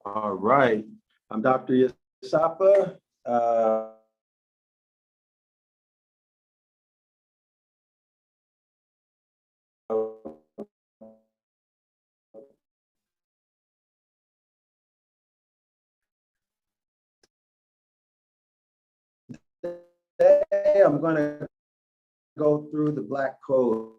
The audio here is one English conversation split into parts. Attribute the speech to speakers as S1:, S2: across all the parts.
S1: All right. I'm Dr. Yasapa. Today I'm going to go through the Black Code.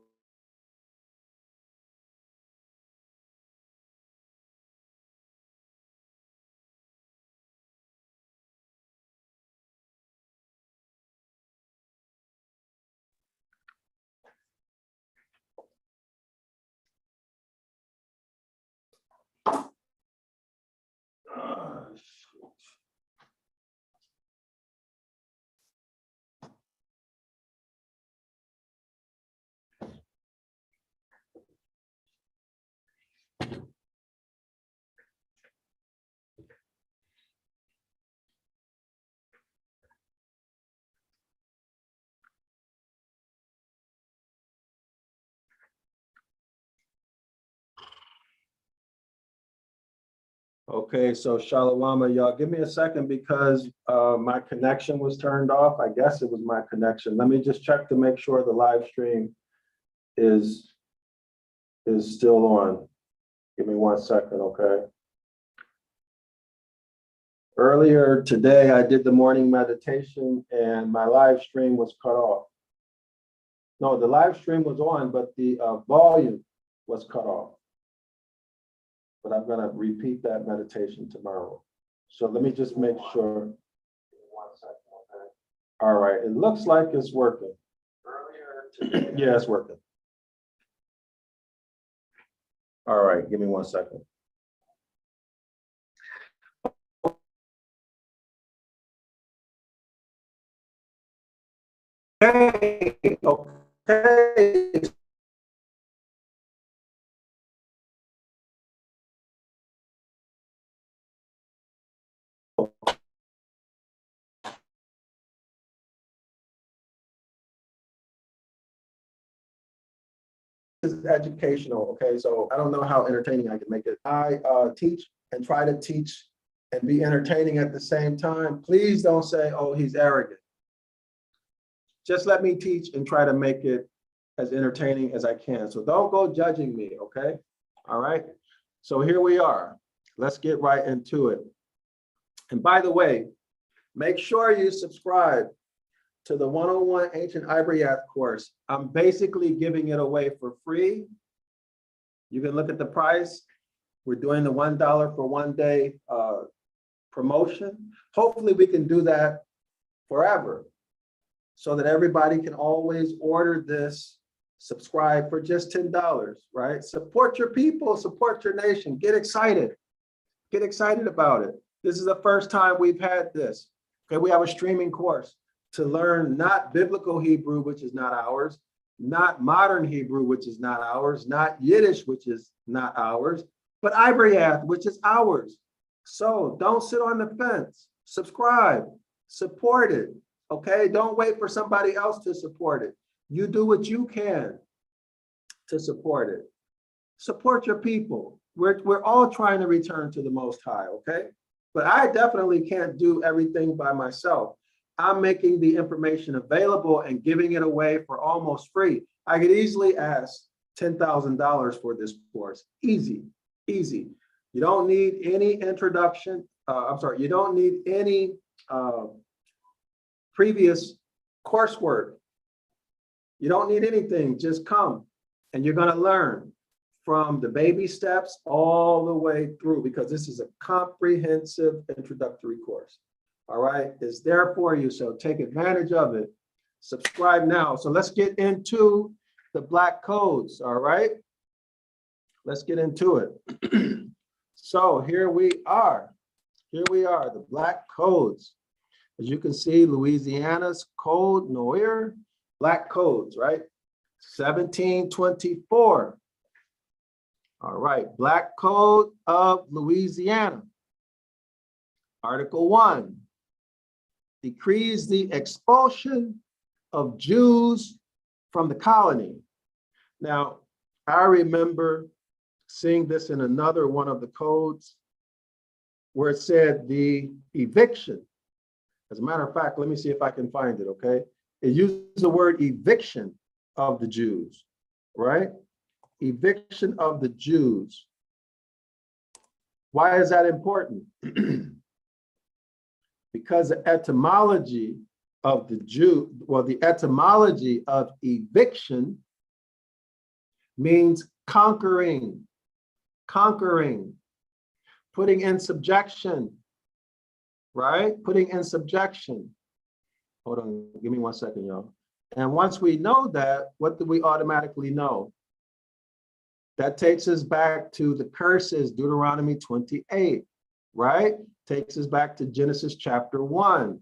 S1: Okay, so Shalawama, y'all give me a second because my connection was turned off. I guess it was my connection. Let me just check to make sure the live stream is still on. Give me 1 second, okay? Earlier today, I did the morning meditation and my live stream was cut off. No, the live stream was on, but the volume was cut off. But I'm going to repeat that meditation tomorrow. So let me just make sure. 1 second, okay. All right, it looks like it's working. Earlier today. Yeah, it's working. All right, give me 1 second. Okay, okay. This is educational, okay? So I don't know how entertaining I can make it. I teach and try to teach and be entertaining at the same time. Please don't say, oh, he's arrogant. Just let me teach and try to make it as entertaining as I can. So don't go judging me, okay? All right, so here we are. Let's get right into it. And by the way, make sure you subscribe to the 101 Ancient Ibaryath course. I'm basically giving it away for free. You can look at the price. We're doing the $1 for 1 day promotion. Hopefully we can do that forever so that everybody can always order this, subscribe for just $10, right? Support your people, support your nation, get excited about it. This is the first time we've had this. Okay, we have a streaming course to learn not biblical Hebrew, which is not ours, not modern Hebrew, which is not ours, not Yiddish, which is not ours, but Ibaryath, which is ours. So don't sit on the fence, subscribe, support it, okay? Don't wait for somebody else to support it. You do what you can to support it. Support your people. We're all trying to return to the Most High, okay? But I definitely can't do everything by myself. I'm making the information available and giving it away for almost free. I could easily ask $10,000 for this course. Easy, easy. You don't need any introduction. You don't need any previous coursework. You don't need anything. Just come and you're going to learn from the baby steps all the way through, because this is a comprehensive introductory course. All right, it's there for you, so take advantage of it. Subscribe now. So let's get into the Black codes, all right? Let's get into it. So here we are, the Black codes. As you can see, Louisiana's Code Noir, Black codes, right? 1724. All right, Black Code of Louisiana. Article 1. Decrees the expulsion of Jews from the colony. Now, I remember seeing this in another one of the codes, where it said the eviction. As a matter of fact, let me see if I can find it, okay? It uses the word eviction of the Jews, right? Eviction of the Jews. Why is that important? Because the etymology of the the etymology of eviction means conquering, putting in subjection, right? Putting in subjection. Hold on, give me 1 second, y'all. And once we know that, what do we automatically know? That takes us back to the curses, Deuteronomy 28, right? Takes us back to Genesis chapter 1.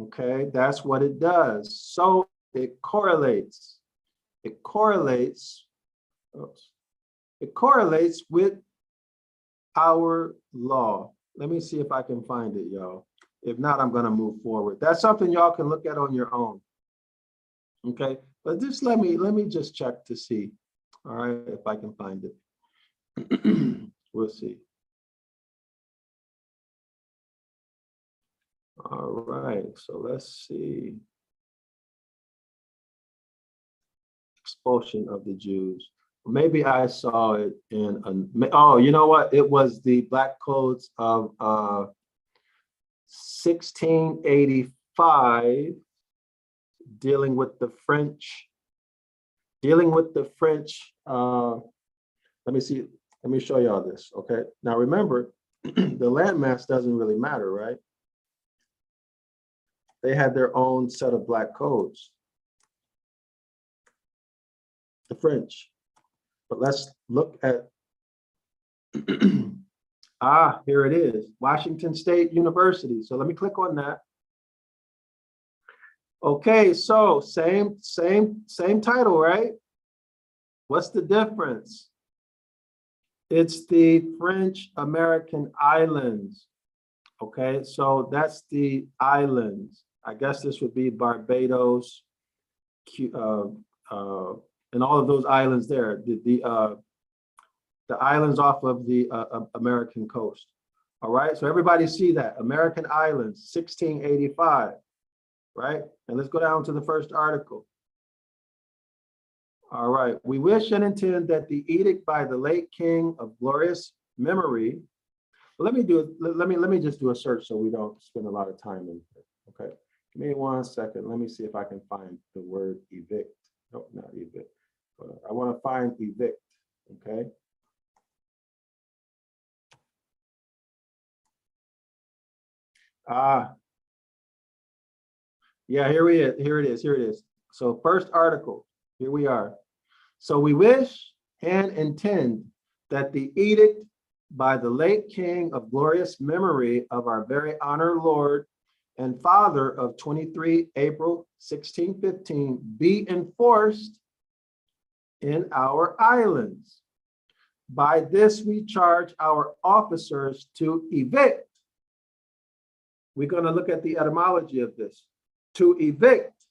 S1: Okay, that's what it does. So it correlates. It correlates with our law. Let me see if I can find it, y'all. If not, I'm going to move forward. That's something y'all can look at on your own. Okay, but just let me just check to see. All right, if I can find it. We'll see. All right, so let's see. Expulsion of the Jews. Maybe I saw it in oh, you know what? It was the Black Codes of 1685, dealing with the French. Let me see. Let me show y'all this. Okay. Now remember, the landmass doesn't really matter, right? They had their own set of Black codes. The French. But let's look at, here it is, Washington State University. So let me click on that. Okay, so same title, right? What's the difference? It's the French American islands. Okay, so that's the islands. I guess this would be Barbados, and all of those islands there. The islands off of the American coast. All right, so everybody see that American islands, 1685. Right? And let's go down to the first article. All right. We wish and intend that the edict by the late king of glorious memory. Well, let me just do a search so we don't spend a lot of time in here. Okay. Give me 1 second. Let me see if I can find the word evict. No, not evict. I want to find evict. Okay. Yeah, here it is. So first article, here we are. So we wish and intend that the edict by the late king of glorious memory of our very honored Lord and Father of 23 April 1615 be enforced in our islands. By this we charge our officers to evict. We're going to look at the etymology of this. To evict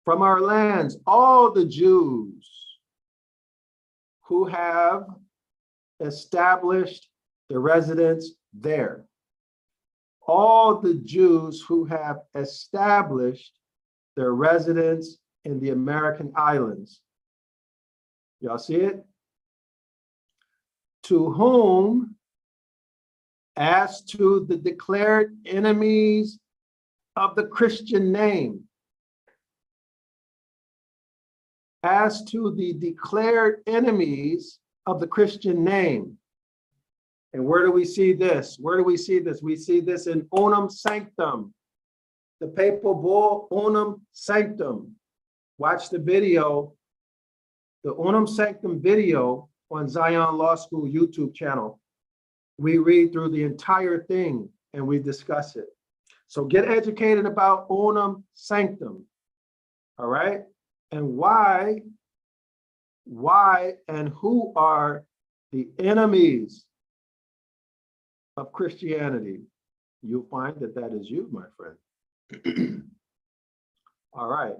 S1: from our lands all the Jews who have established their residence there. All the Jews who have established their residence in the American islands. Y'all see it? To whom, as to the declared enemies of the Christian name, as to the declared enemies of the Christian name. And where do we see this? Where do we see this? We see this in Unum Sanctum, the papal bull Unum Sanctum. Watch the video, the Unum Sanctum video on Zion Law School YouTube channel. We read through the entire thing and we discuss it. So get educated about Unum Sanctum, all right? And why and who are the enemies of Christianity? You'll find that that is you, my friend. All right.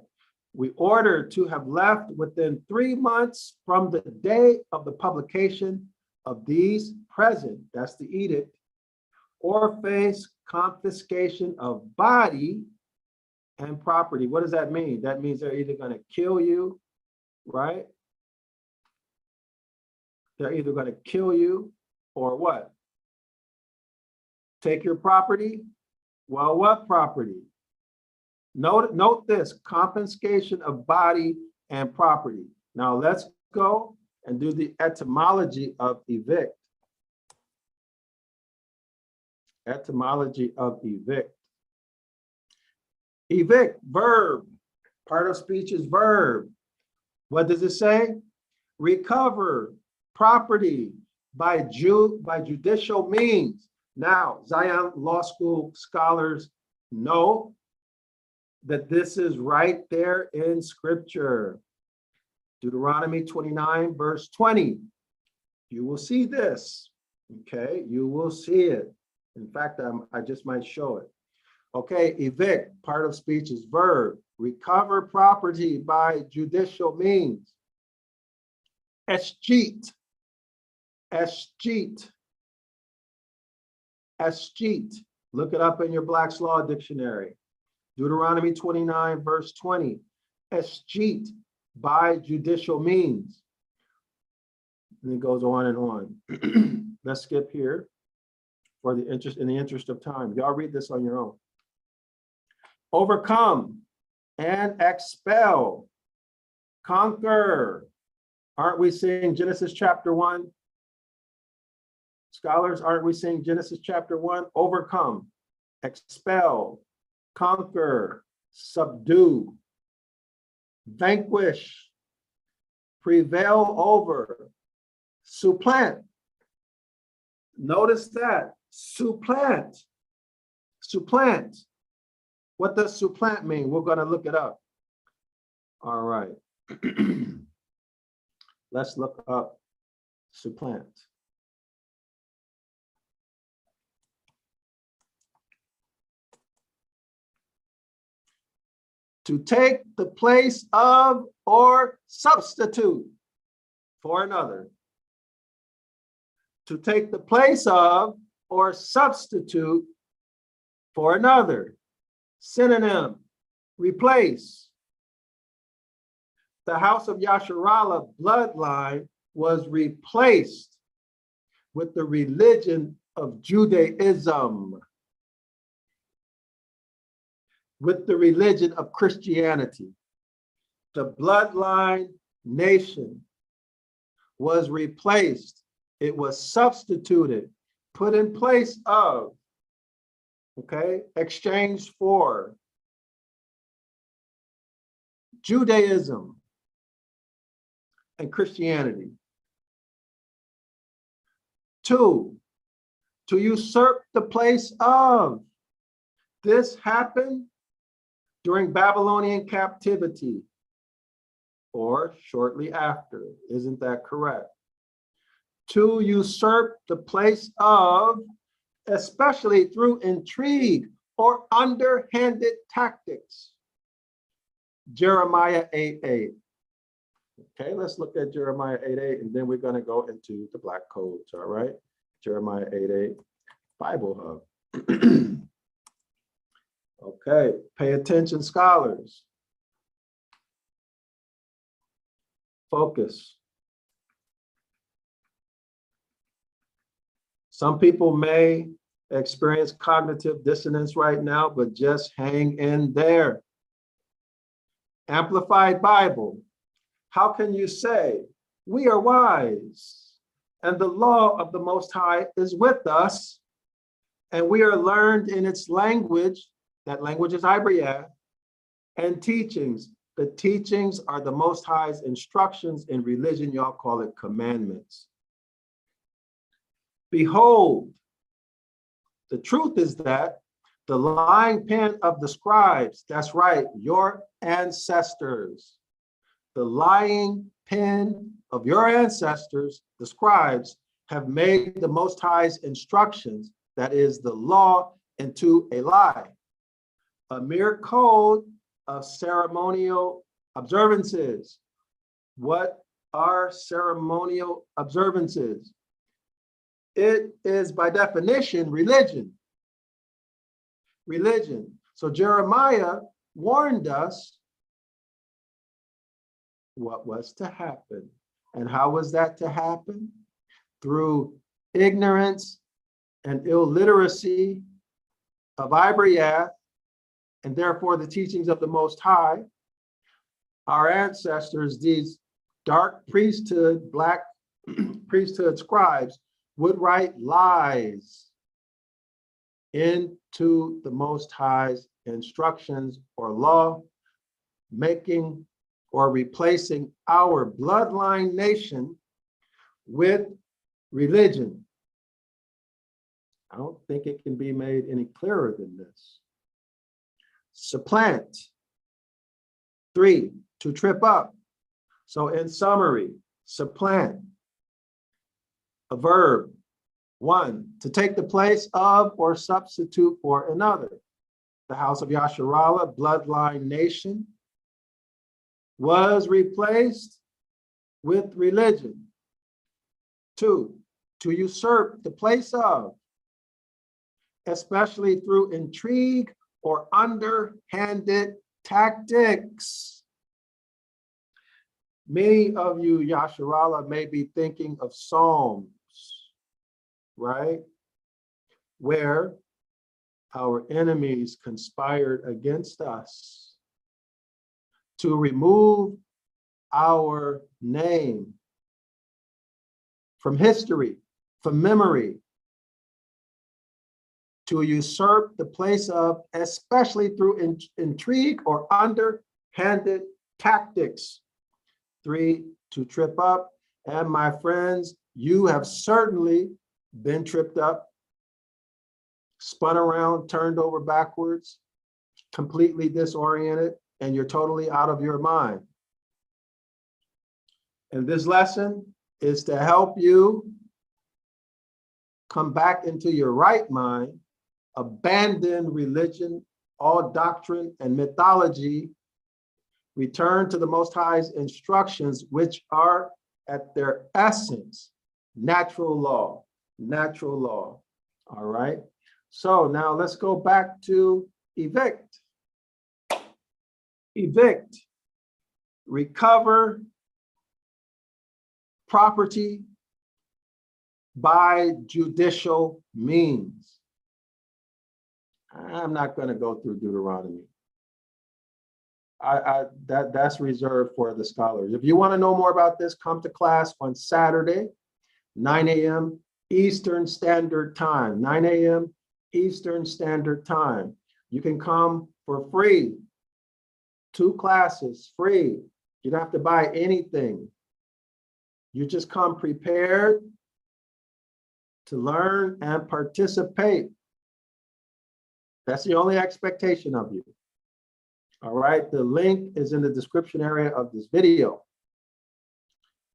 S1: We order to have left within 3 months from the day of the publication of these present, that's the edict, or face confiscation of body and property. What does that mean? That means they're either going to kill you, right? They're either going to kill you or what? Take your property. Well, what property? Note this, confiscation of body and property. Now let's go and do the etymology of evict. Etymology of evict. Evict, verb. Part of speech is verb. What does it say? Recover property by judicial means. Now, Zion Law School scholars know that this is right there in scripture. Deuteronomy 29, verse 20. You will see this, okay? You will see it. In fact, I just might show it. Okay, evict, part of speech is verb. Recover property by judicial means. Escheat, escheat, escheat. Look it up in your Black's Law Dictionary. Deuteronomy 29, verse 20. Escheat, by judicial means. And it goes on and on. Let's skip here for the interest of time. Y'all read this on your own. Overcome and expel, conquer. Aren't we seeing Genesis chapter 1? Scholars, aren't we seeing Genesis chapter 1? Overcome, expel, conquer, subdue, vanquish, prevail over, supplant. Notice that, supplant, supplant. What does supplant mean? We're going to look it up. All right. Let's look up supplant. To take the place of or substitute for another. To take the place of or substitute for another. Synonym, replace. The house of Yasharallah bloodline was replaced with the religion of Judaism, with the religion of Christianity. The bloodline nation was replaced. It was substituted, put in place of, okay, exchanged for Judaism and Christianity. 2, to usurp the place of. This happened during Babylonian captivity or shortly after. Isn't that correct? To usurp the place of, especially through intrigue or underhanded tactics. Jeremiah 8:8. Okay, let's look at Jeremiah 8:8, and then we're going to go into the Black Codes, all right? Jeremiah 8:8, Bible Hub. Okay, pay attention, scholars. Focus. Some people may experience cognitive dissonance right now, but just hang in there. Amplified Bible. How can you say, we are wise, and the law of the Most High is with us, and we are learned in its language, that language is Ibaryath, and teachings. The teachings are the Most High's instructions. In religion, y'all call it commandments. Behold, the truth is that the lying pen of the scribes, that's right, your ancestors, the lying pen of your ancestors, the scribes, have made the Most High's instructions, that is the law, into a lie, a mere code of ceremonial observances. What are ceremonial observances? it is by definition religion. Religion. So Jeremiah warned us what was to happen. And how was that to happen? Through ignorance and illiteracy of Ibaryath, and therefore the teachings of the Most High. Our ancestors, these dark priesthood, black priesthood scribes, would write lies into the Most High's instructions or law, making or replacing our bloodline nation with religion. I don't think it can be made any clearer than this. Supplant. 3, to trip up. So in summary, supplant, a verb. 1, to take the place of or substitute for another. The house of Yasharallah, bloodline nation, was replaced with religion. 2, to usurp the place of, especially through intrigue or underhanded tactics. Many of you, Yasharallah, may be thinking of Psalms, right? Where our enemies conspired against us to remove our name from history, from memory, to usurp the place of, especially through intrigue or underhanded tactics. 3, to trip up. And my friends, you have certainly been tripped up, spun around, turned over backwards, completely disoriented, and you're totally out of your mind. And this lesson is to help you come back into your right mind, abandon religion, all doctrine and mythology, return to the Most High's instructions, which are at their essence, natural law, natural law. All right. So now let's go back to evict. Evict, recover property by judicial means. I'm not going to go through Deuteronomy. That's reserved for the scholars. If you want to know more about this, come to class on Saturday, 9 a.m. Eastern Standard Time, 9 a.m. Eastern Standard Time. You can come for free, 2 classes free. You don't have to buy anything. You just come prepared to learn and participate. That's the only expectation of you. All right, the link is in the description area of this video.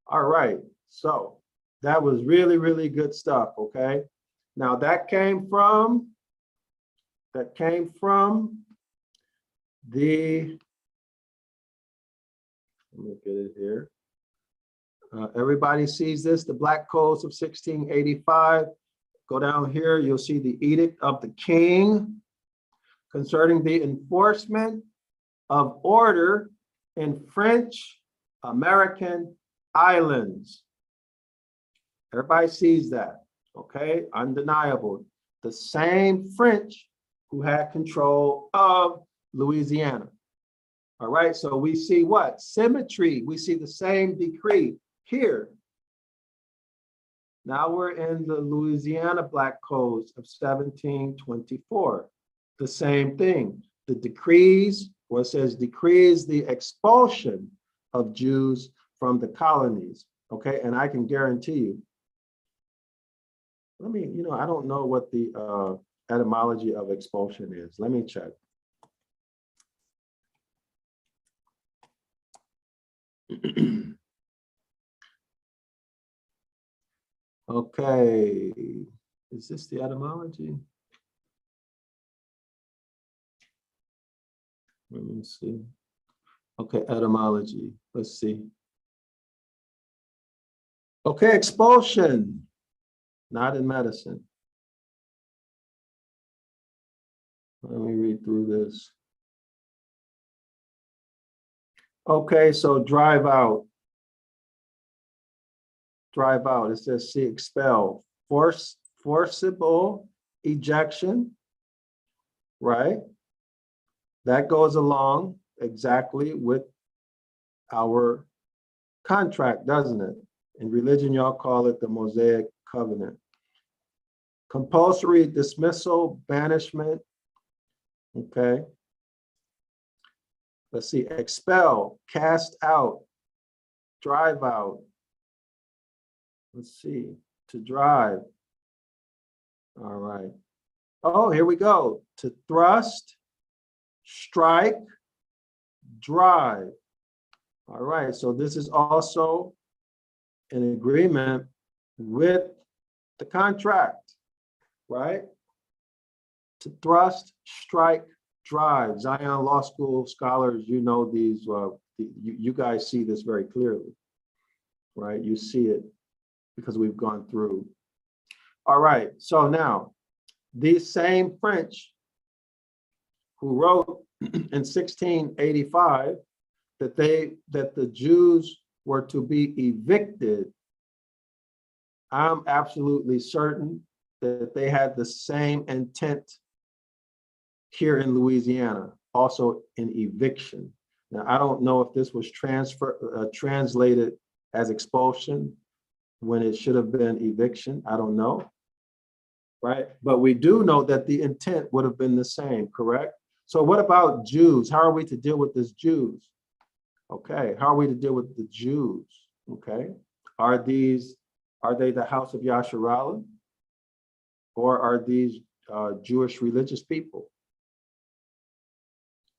S1: All right, so that was really, really good stuff, okay? Now that came from the, let me get it here. Everybody sees this, the Black Codes of 1685. Go down here, you'll see the Edict of the King concerning the enforcement of order in French American islands. Everybody sees that, okay? Undeniable. The same French who had control of Louisiana. All right, so we see what? Symmetry. We see the same decree here. Now we're in the Louisiana Black Codes of 1724. The same thing. The decrees, or it says decrees the expulsion of Jews from the colonies. Okay, and I can guarantee you, let me, I don't know what the etymology of expulsion is. Let me check. Okay, is this the etymology? Let me see. Okay, etymology. Let's see. Okay, expulsion. not in medicine. Let me read through this. Okay, so drive out. Drive out. It says see expel. Forcible ejection, right? That goes along exactly with our contract, doesn't it? In religion, y'all call it the Mosaic covenant. Compulsory dismissal, banishment. Okay. Let's see, expel, cast out, drive out. Let's see, to drive. All right. Oh, here we go. To thrust, strike, drive. All right, so this is also an agreement with the contract, right? To thrust, strike, drive. Zion Law School scholars, you know these, you guys see this very clearly, right? You see it because we've gone through. All right, so now, these same French who wrote in 1685 that the Jews were to be evicted, I'm absolutely certain that they had the same intent here in Louisiana, also in eviction. Now, I don't know if this was translated as expulsion when it should have been eviction. I don't know, right? But we do know that the intent would have been the same, correct? So what about Jews? How are we to deal with this Jews? Okay, how are we to deal with the Jews? Okay, are they the house of Yasharallah? Or are these Jewish religious people?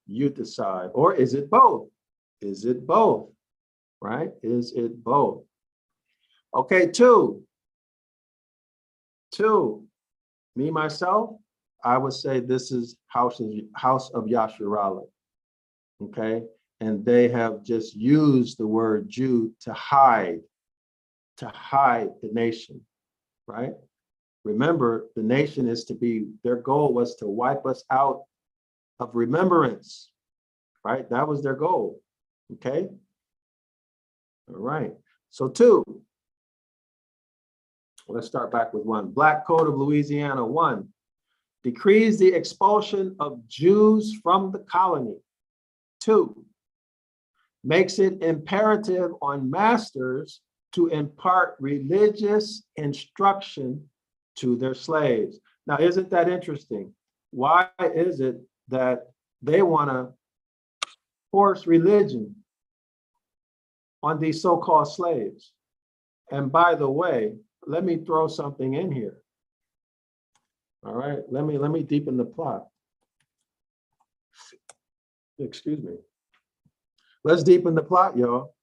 S1: You decide. Or is it both? Is it both? Right? Is it both? Okay, two. Me, myself, I would say this is house of Yasharallah. Okay? And they have just used the word Jew to hide the nation, right? Remember, the nation is to be, their goal was to wipe us out of remembrance, right? That was their goal, okay? All right, so two. Let's start back with one. Black Code of Louisiana 1 decrees the expulsion of Jews from the colony. 2, makes it imperative on masters to impart religious instruction to their slaves. Now, isn't that interesting? Why is it that they want to force religion on these so-called slaves? And by the way, let me throw something in here. All right, let me deepen the plot. Excuse me. Let's deepen the plot, y'all.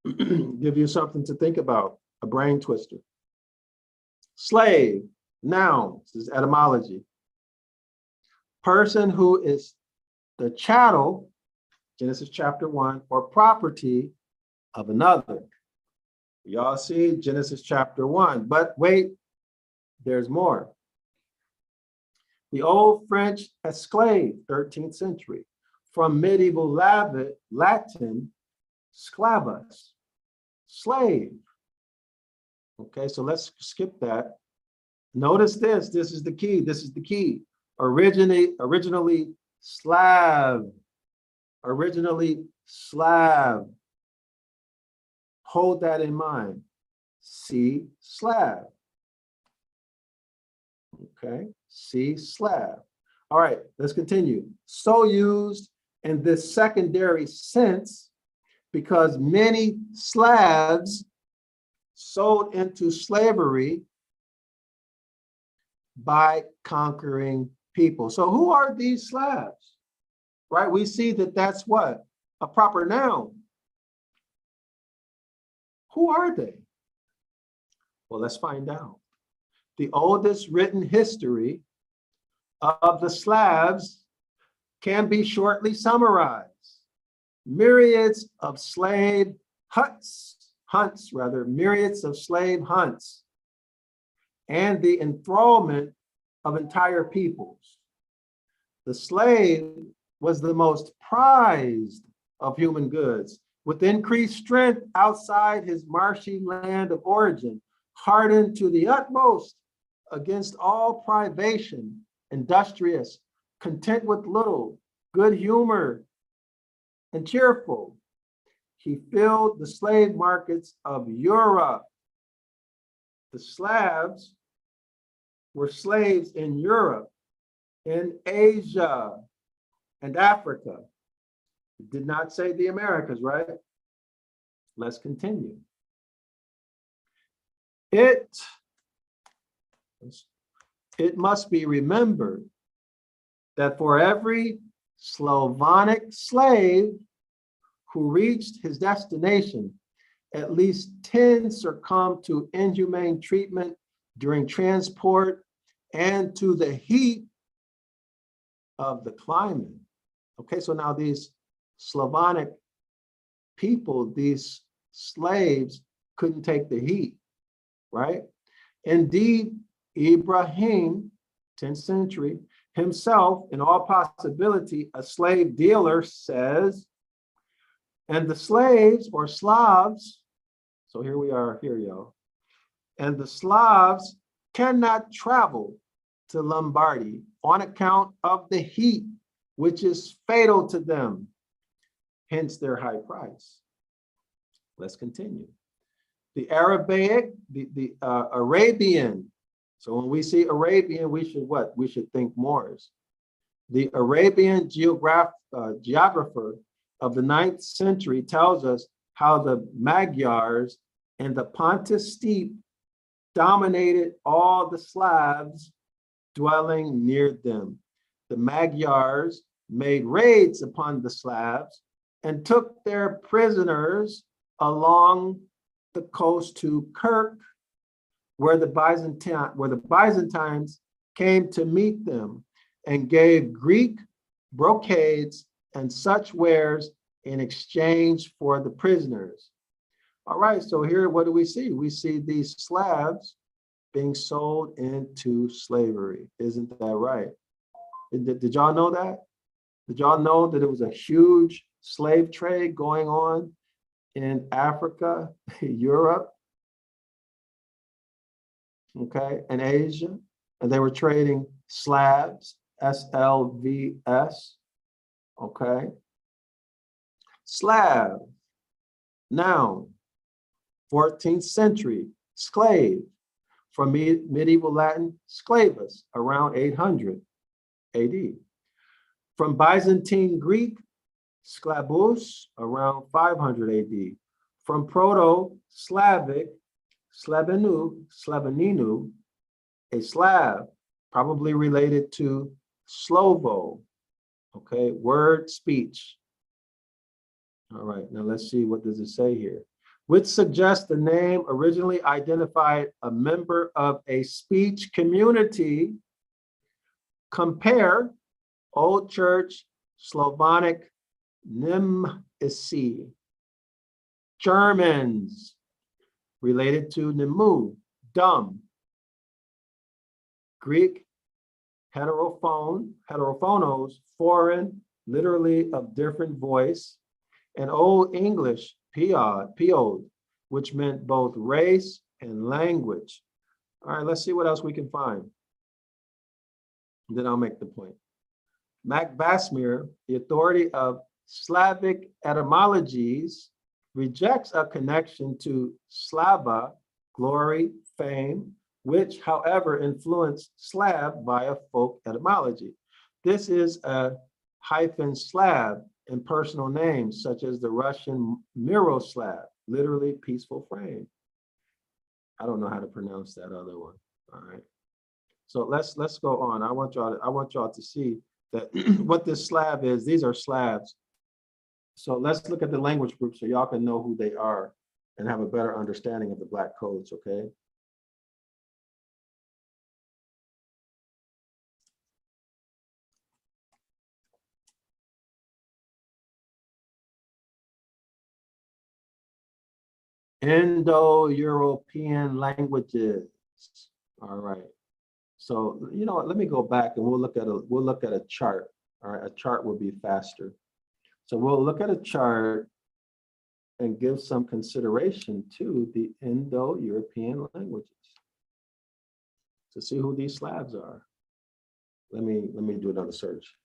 S1: Give you something to think about, a brain twister. Slave, noun, this is etymology. Person who is the chattel, Genesis chapter 1, or property of another. Y'all see Genesis chapter 1, but wait, there's more. The old French esclave, 13th century, from medieval Latin, sclavus, slave. Okay, so let's skip that. Notice this is the key, Originally Slav. Hold that in mind. See Slav. Okay, see Slav. All right, let's continue. So used in this secondary sense because many Slavs sold into slavery by conquering people. So who are these Slavs? Right, we see that that's what? A proper noun. Who are they? Well, let's find out. The oldest written history of the Slavs can be shortly summarized. Myriads of slave hunts, myriads of slave hunts and the enthrallment of entire peoples. The slave was the most prized of human goods, with increased strength outside his marshy land of origin, hardened to the utmost against all privation, industrious, content with little, good humor, and cheerful. He filled the slave markets of Europe. The Slavs were slaves in Europe, in Asia, and Africa. It did not say the Americas, right? Let's continue. It must be remembered that for every Slavonic slave who reached his destination, at least 10 succumbed to inhumane treatment during transport and to the heat of the climate. Okay, so now these Slavonic people, these slaves, couldn't take the heat, right? Indeed, Ibrahim, 10th century, himself, in all possibility, a slave dealer, says, and the slaves or Slavs, so here we are, here, y'all, and the Slavs cannot travel to Lombardy on account of the heat, which is fatal to them, hence their high price. Let's continue. The Arabic, the Arabian. So when we see Arabian, we should what? We should think Moors. The Arabian geographer of the 9th century tells us how the Magyars and the Pontus steppe dominated all the Slavs dwelling near them. The Magyars made raids upon the Slavs and took their prisoners along the coast to Kirk, where the Byzantines came to meet them and gave Greek brocades and such wares in exchange for the prisoners. All right, so here, what do we see? We see these Slavs being sold into slavery. Isn't that right? Did y'all know that? Did y'all know that it was a huge slave trade going on in Africa, Europe, okay, and Asia? And they were trading slabs, SLVS, okay? Slab, noun, 14th century, slave, from medieval Latin, sclavus, around 800 AD. From Byzantine Greek, sklabus, around 500 AD. From Proto-Slavic, slaveninu, a Slav, probably related to Slovo, okay, word, speech. All right, now let's see, what does it say here? Which suggests the name originally identified a member of a speech community. Compare Old Church Slavonic Nimisi. Germans, related to Nimu, dumb. Greek heterophonos, foreign, literally of different voice. And Old English, piod, which meant both race and language. All right, let's see what else we can find. And then I'll make the point. Mac Basmir, the authority of Slavic etymologies, rejects a connection to Slava, glory, fame, which, however, influenced Slav via folk etymology. This is a hyphen Slav in personal names, such as the Russian Miroslav, literally peaceful frame. I don't know how to pronounce that other one. All right. So let's go on. I want y'all to see that what this Slav is. These are Slavs. So let's look at the language group so y'all can know who they are and have a better understanding of the Black codes, okay? Indo-European languages, All right. So, you know what, let me go back and we'll look at a chart. All right, a chart will be faster. So we'll look at a chart and give some consideration to the Indo-European languages to see who these Slavs are. Let me do another search.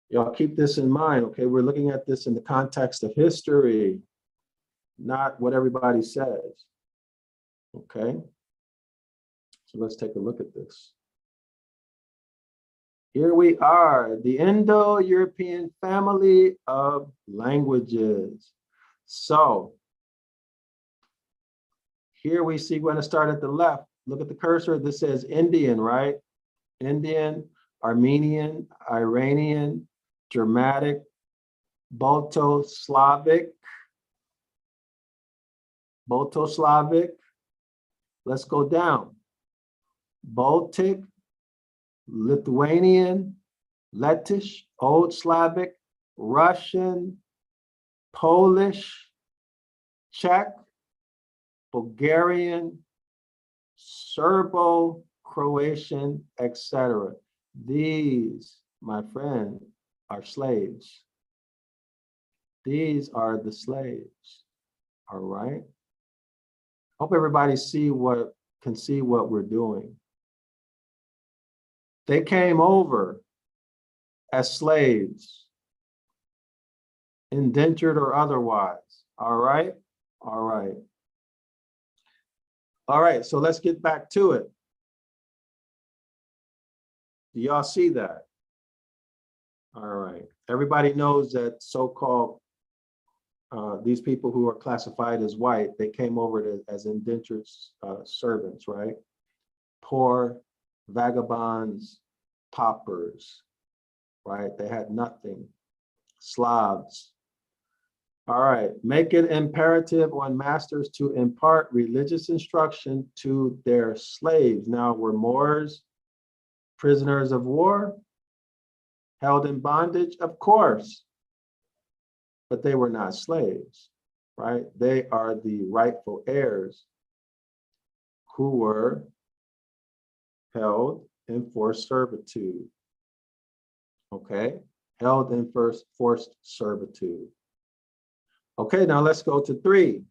S1: Y'all keep this in mind, okay? We're looking at this in the context of history, not what everybody says, okay? So let's take a look at this. Here we are, the Indo-European family of languages. So here we see, we're going to start at the left. Look at the cursor. This says Indian, right? Indian, Armenian, Iranian, Germanic, Balto-Slavic. Let's go down. Baltic, Lithuanian, Lettish, Old Slavic, Russian, Polish, Czech, Bulgarian, Serbo-Croatian, etc. These, my friend, are slaves. These are the slaves. All right. Hope everybody can see what we're doing. They came over as slaves, indentured or otherwise. All right. All right. All right. So let's get back to it. Do y'all see that? All right. Everybody knows that so-called these people who are classified as white, they came over as indentured servants, right? Poor, vagabonds, paupers, right? They had nothing. Slavs. All right. Make it imperative on masters to impart religious instruction to their slaves. Now, were Moors prisoners of war? Held in bondage? Of course. But they were not slaves, right? They are the rightful heirs who were held in forced servitude, okay? Held in forced servitude. Okay, now let's go to 3.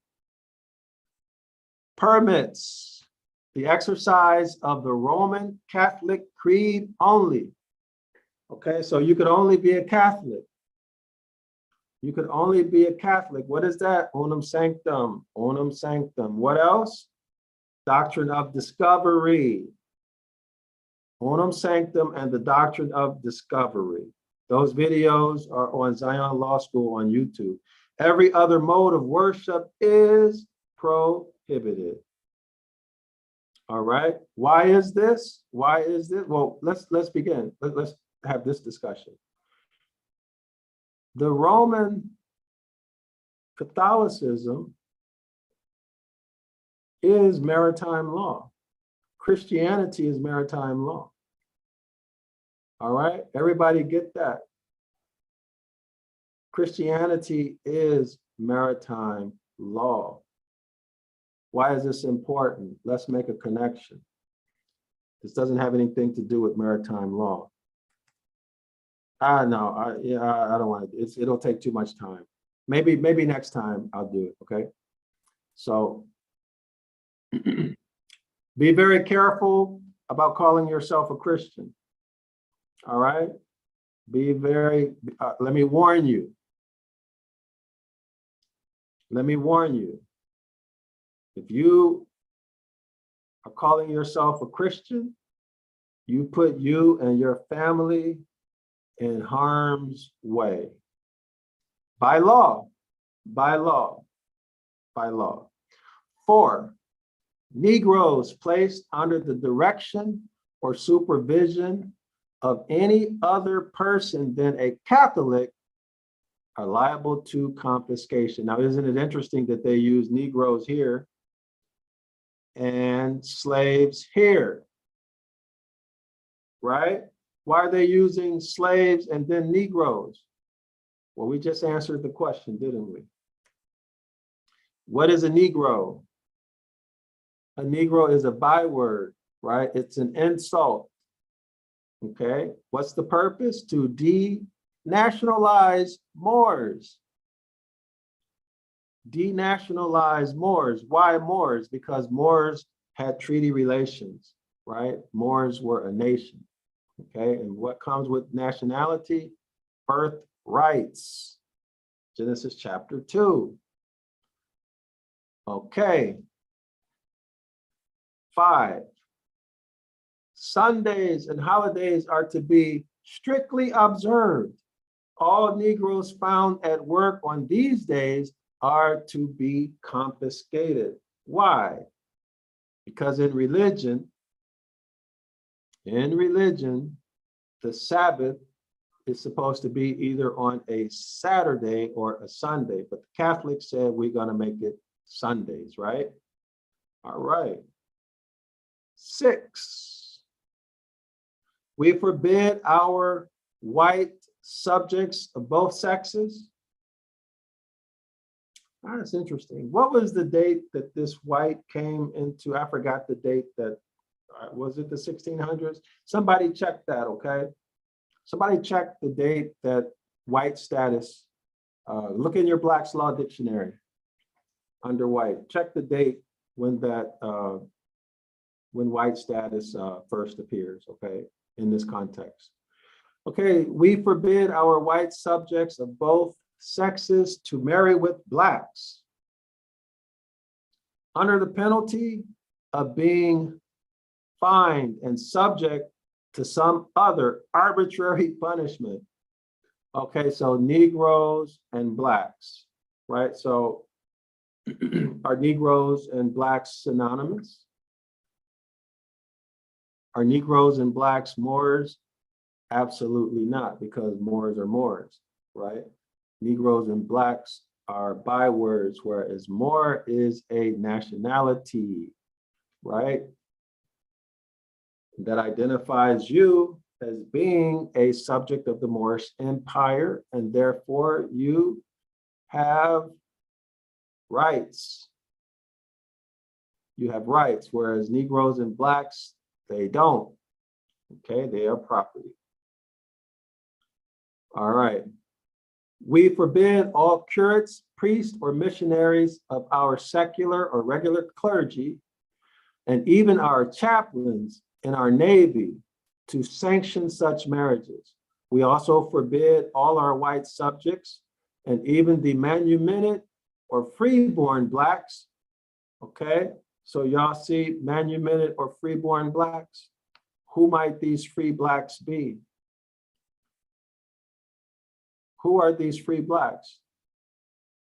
S1: Permits the exercise of the Roman Catholic creed only. Okay, so you could only be a Catholic. You could only be a Catholic. What is that? Unum sanctum, unum sanctum. What else? Doctrine of discovery. Unum sanctum and the doctrine of discovery. Those videos are on Zion Law School on YouTube. Every other mode of worship is prohibited. All right. Why is this? Why is this? Well, let's begin. Let's have this discussion. The Roman Catholicism is maritime law. Christianity is maritime law. All right, everybody get that? Christianity is maritime law. Why is this important? Let's make a connection. This doesn't have anything to do with maritime law. No, I don't want it. It'll take too much time. Maybe next time I'll do it, okay? So be very careful about calling yourself a Christian, all right? Be very, let me warn you. Let me warn you. If you are calling yourself a Christian, you put you and your family in harm's way. By law, by law, by law. 4, Negroes placed under the direction or supervision of any other person than a Catholic are liable to confiscation. Now, isn't it interesting that they use Negroes here and slaves here, right? Why are they using slaves and then Negroes? Well, we just answered the question, didn't we? What is a Negro? A Negro is a byword, right? It's an insult. Okay. What's the purpose? To denationalize Moors. Denationalize Moors. Why Moors? Because Moors had treaty relations, right? Moors were a nation. Okay. And what comes with nationality? Birthrights. Genesis chapter 2. Okay. 5. Sundays and holidays are to be strictly observed. All Negroes found at work on these days are to be confiscated. Why? Because in religion, the Sabbath is supposed to be either on a Saturday or a Sunday, but the Catholics said we're going to make it Sundays, right? All right. 6, we forbid our white subjects of both sexes. That's interesting. What was the date that this white came into? I forgot the date. That was it the 1600s? Somebody check that, okay? Somebody check the date that white status, look in your Black's Law Dictionary under white. Check the date when that, when white status first appears, okay, in this context. Okay, we forbid our white subjects of both sexes to marry with blacks under the penalty of being fined and subject to some other arbitrary punishment. Okay, so Negroes and blacks, right? So are Negroes and blacks synonymous? Are Negroes and blacks Moors? Absolutely not, because Moors are Moors, right? Negroes and blacks are bywords, whereas Moor is a nationality, right? That identifies you as being a subject of the Moorish Empire, and therefore you have rights. You have rights, whereas Negroes and blacks, they don't. Okay, they are property. All right. We forbid all curates, priests, or missionaries of our secular or regular clergy, and even our chaplains in our Navy, to sanction such marriages. We also forbid all our white subjects and even the manumitted or freeborn blacks. Okay, so y'all see manumitted or freeborn blacks? Who might these free blacks be? Who are these free blacks?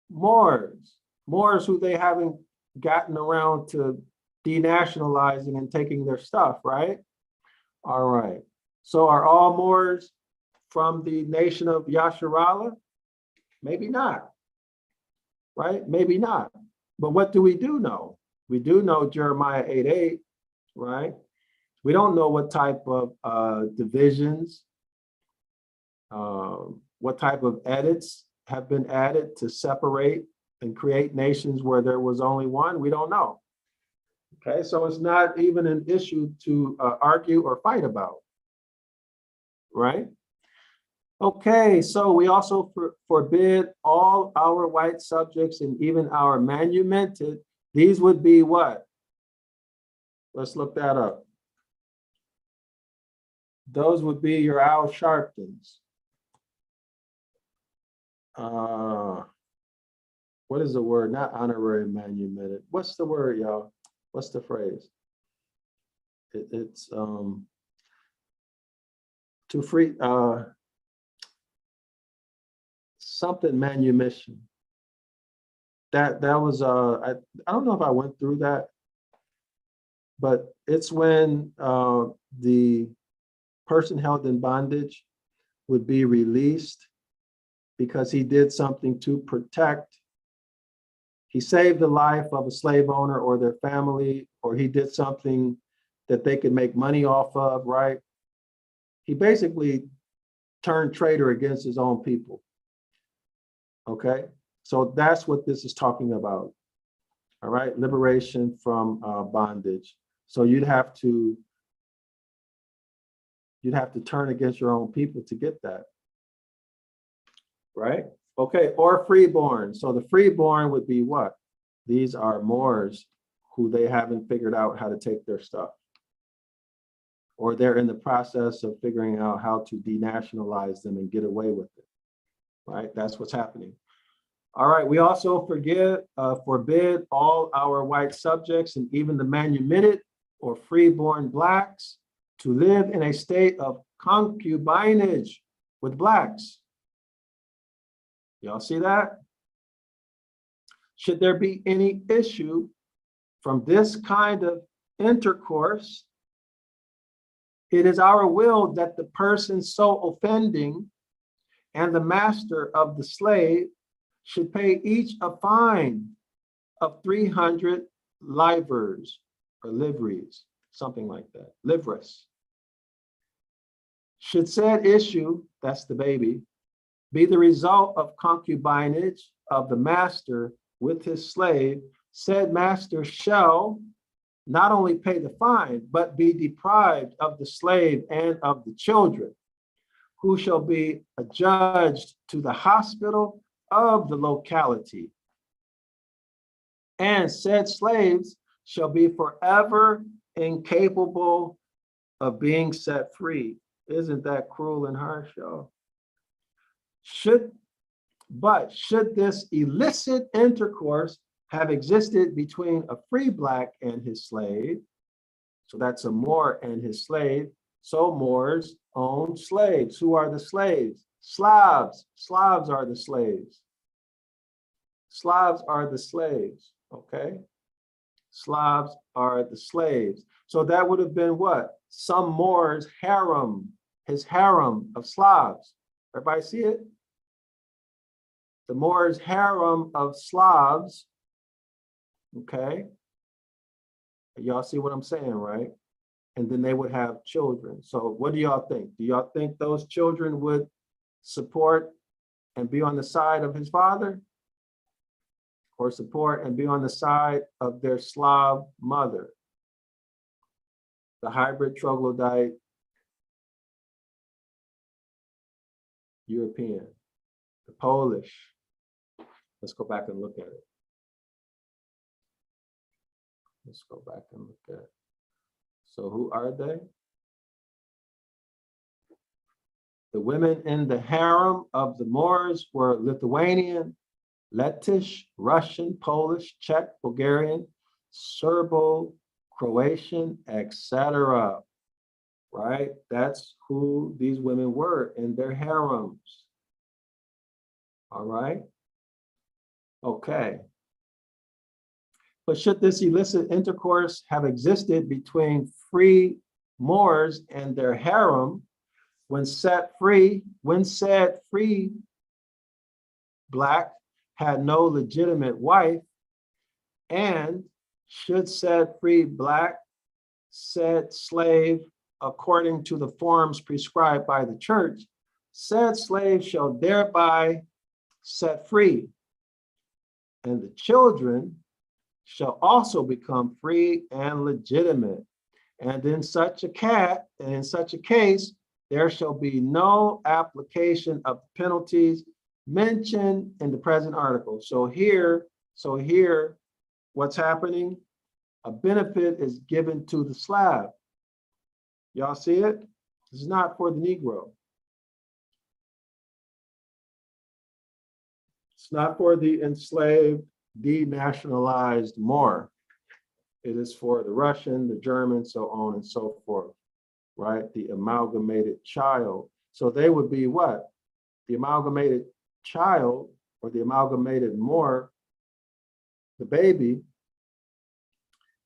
S1: Moors. Moors who they haven't gotten around to denationalizing and taking their stuff, right? All right. So are all Moors from the nation of Yasharala? Maybe not, right? Maybe not. But what do we do know? We do know Jeremiah 8:8, right? We don't know what type of divisions, what type of edits have been added to separate and create nations where there was only one. We don't know. Okay, so it's not even an issue to argue or fight about, right? Okay, so we also forbid all our white subjects and even our manumitted. These would be what? Let's look that up. Those would be your Al Sharptons. What is the word? Not honorary manumitted. What's the word, y'all? What's the phrase? It's to free something manumission. That was I don't know if I went through that, but it's when the person held in bondage would be released because he did something to protect. He saved the life of a slave owner or their family, or he did something that they could make money off of, right? He basically turned traitor against his own people. Okay, so that's what this is talking about. All right, liberation from bondage. So you'd have to turn against your own people to get that, right? Okay, or freeborn. So the freeborn would be what? These are Moors who they haven't figured out how to take their stuff, or they're in the process of figuring out how to denationalize them and get away with it, right? That's what's happening. All right, we also forbid all our white subjects and even the manumitted or freeborn blacks to live in a state of concubinage with blacks. Y'all see that? Should there be any issue from this kind of intercourse, it is our will that the person so offending and the master of the slave should pay each a fine of 300 livres or livres, something like that, livres. Should said issue, that's the baby, be the result of concubinage of the master with his slave, said master shall not only pay the fine, but be deprived of the slave and of the children, who shall be adjudged to the hospital of the locality. And said slaves shall be forever incapable of being set free. Isn't that cruel and harsh, y'all? Should this illicit intercourse have existed between a free black and his slave, so that's a Moor and his slave, so Moors own slaves. Who are the slaves? Slavs. Slavs are the slaves. Slavs are the slaves, okay? Slavs are the slaves. So that would have been what? Some Moor's harem, his harem of Slavs. Everybody see it? The Moor's harem of Slavs, okay? Y'all see what I'm saying, right? And then they would have children. So what do y'all think? Do y'all think those children would support and be on the side of his father? Or support and be on the side of their Slav mother? The hybrid troglodyte European, the Polish. Let's go back and look at it. Let's go back and look at it. So who are they? The women in the harem of the Moors were Lithuanian, Lettish, Russian, Polish, Czech, Bulgarian, Serbo, Croatian, etc. Right? That's who these women were in their harems. All right? Okay. But should this illicit intercourse have existed between free Moors and their harem, when said free black had no legitimate wife, and should said free black, said slave, according to the forms prescribed by the church, said slave shall thereby set free, and the children shall also become free and legitimate. And in such a case, there shall be no application of penalties mentioned in the present article. So here, what's happening? A benefit is given to the Slav. Y'all see it? This is not for the Negro. It's not for the enslaved, denationalized Moor. It is for the Russian, the German, so on and so forth, right? The amalgamated child. So they would be what? The amalgamated child or the amalgamated Moor, the baby,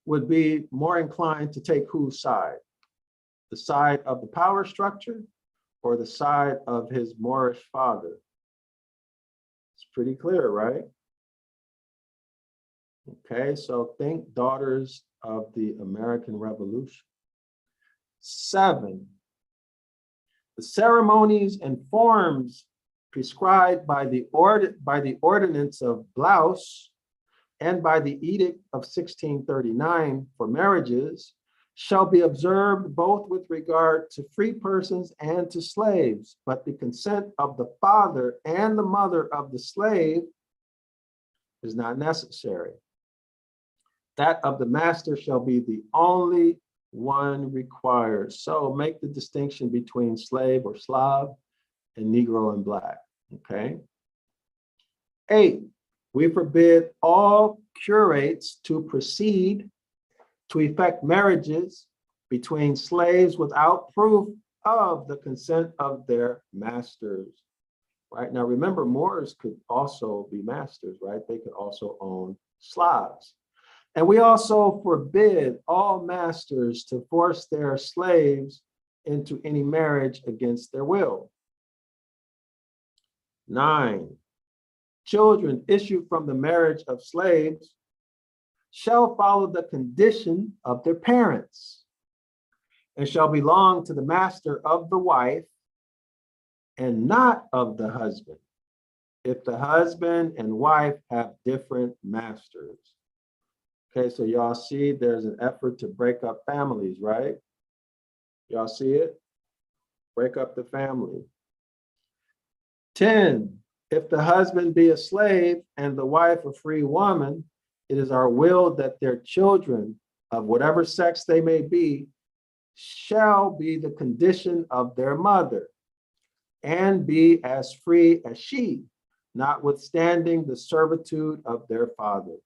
S1: would be more inclined to take whose side? The side of the power structure or the side of his Moorish father? It's pretty clear, right? Okay, so think Daughters of the American Revolution. 7, the ceremonies and forms prescribed by the ordinance of Blouse and by the Edict of 1639 for marriages shall be observed both with regard to free persons and to slaves, but the consent of the father and the mother of the slave is not necessary. That of the master shall be the only one required. So make the distinction between slave or Slav and Negro and Black, okay? 8, we forbid all curates to proceed to effect marriages between slaves without proof of the consent of their masters, right? Now, remember, Moors could also be masters, right? They could also own Slavs. And we also forbid all masters to force their slaves into any marriage against their will. 9, children issued from the marriage of slaves shall follow the condition of their parents and shall belong to the master of the wife and not of the husband, if the husband and wife have different masters. Okay, so y'all see there's an effort to break up families, right? Y'all see it? Break up the family. 10, if the husband be a slave and the wife a free woman, it is our will that their children, of whatever sex they may be, shall be the condition of their mother and be as free as she, notwithstanding the servitude of their father.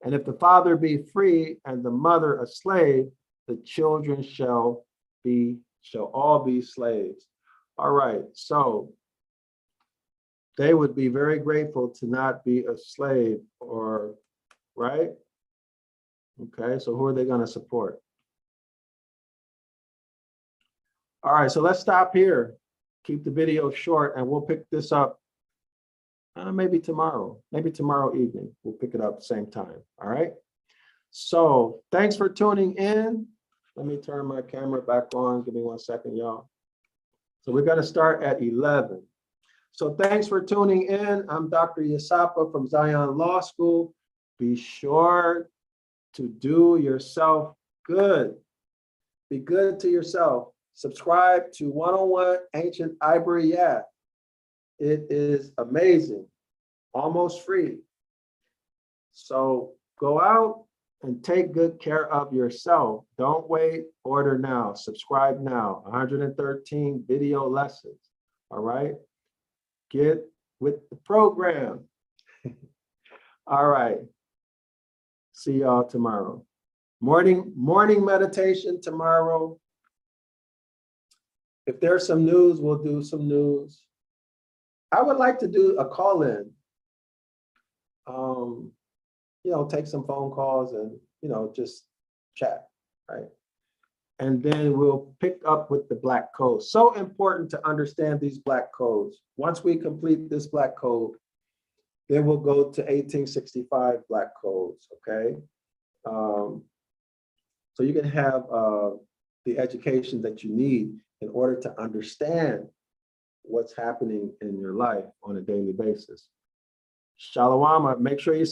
S1: And if the father be free and the mother a slave, the children shall all be slaves. All right, so they would be very grateful to not be a slave, or right? Okay, so who are they going to support? All right, so let's stop here. Keep the video short and we'll pick this up maybe tomorrow evening. We'll pick it up at the same time, all right? So thanks for tuning in. Let me turn my camera back on. Give me 1 second, y'all. So we're going to start at 11. So thanks for tuning in. I'm Dr. Yasapa from Zion Law School. Be sure to do yourself good. Be good to yourself. Subscribe to 101 Ancient Ibaryath. It is amazing, almost free. So go out and take good care of yourself. Don't wait, order now, subscribe now. 113 video lessons, all right? Get with the program. All right. See y'all tomorrow. Morning meditation tomorrow. If there's some news, we'll do some news. I would like to do a call-in. Take some phone calls and, just chat, right? And then we'll pick up with the Black Code. So important to understand these Black Codes. Once we complete this Black Code, then we'll go to 1865 Black Codes, okay? So you can have the education that you need in order to understand what's happening in your life on a daily basis. Shalom, make sure you